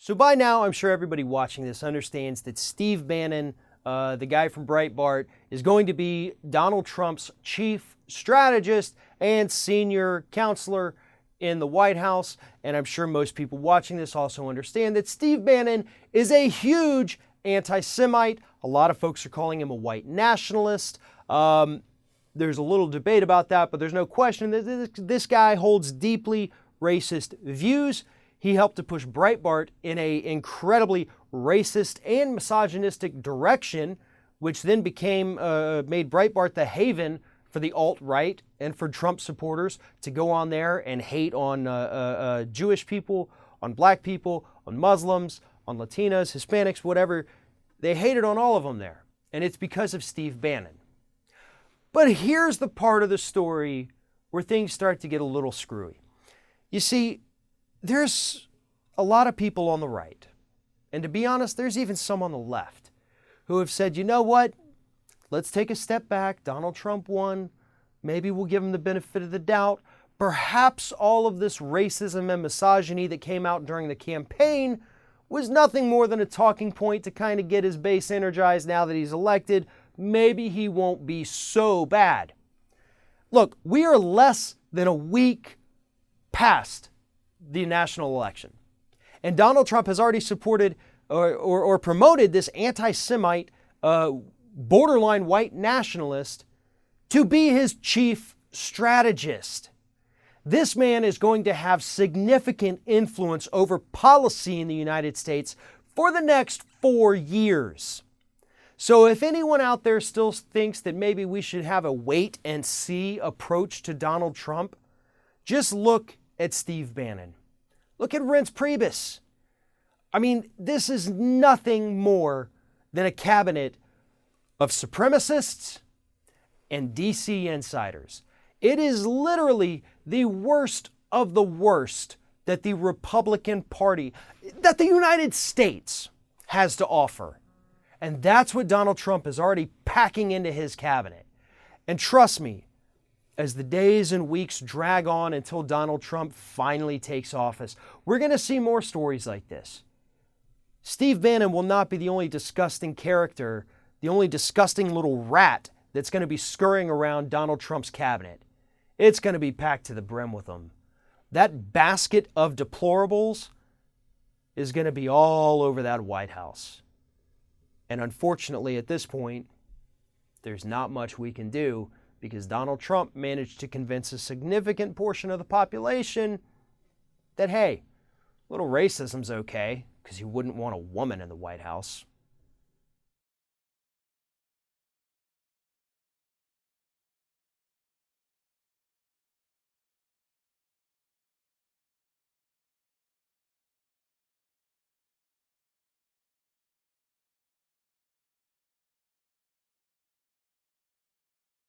So by now, I'm sure everybody watching this understands that Steve Bannon, the guy from Breitbart, is going to be Donald Trump's chief strategist and senior counselor in the White House. And I'm sure most people watching this also understand that Steve Bannon is a huge anti-Semite. A lot of folks are calling him a white nationalist. There's a little debate about that, but there's no question that this guy holds deeply racist views. He helped to push Breitbart in an incredibly racist and misogynistic direction, which then made Breitbart the haven for the alt-right and for Trump supporters to go on there and hate on Jewish people, on black people, on Muslims, on Latinos, Hispanics, whatever. They hated on all of them there. And it's because of Steve Bannon. But here's the part of the story where things start to get a little screwy. You see, there's a lot of people on the right, and to be honest, there's even some on the left who have said, you know what, let's take a step back. Donald Trump won. Maybe we'll give him the benefit of the doubt. Perhaps all of this racism and misogyny that came out during the campaign was nothing more than a talking point to kind of get his base energized now that he's elected. Maybe he won't be so bad. Look, we are less than a week past the national election. And Donald Trump has already supported or promoted this anti-Semite, borderline white nationalist to be his chief strategist. This man is going to have significant influence over policy in the United States for the next 4 years. So if anyone out there still thinks that maybe we should have a wait and see approach to Donald Trump, just look at Steve Bannon. Look at Reince Priebus. I mean, this is nothing more than a cabinet of supremacists and DC insiders. It is literally the worst of the worst that the Republican Party, that the United States has to offer. And that's what Donald Trump is already packing into his cabinet. And trust me, as the days and weeks drag on until Donald Trump finally takes office, we're going to see more stories like this. Steve Bannon will not be the only disgusting character, the only disgusting little rat that's going to be scurrying around Donald Trump's cabinet. It's going to be packed to the brim with them. That basket of deplorables is going to be all over that White House. And unfortunately, at this point, there's not much we can do because Donald Trump managed to convince a significant portion of the population that, hey, a little racism's okay because you wouldn't want a woman in the White House.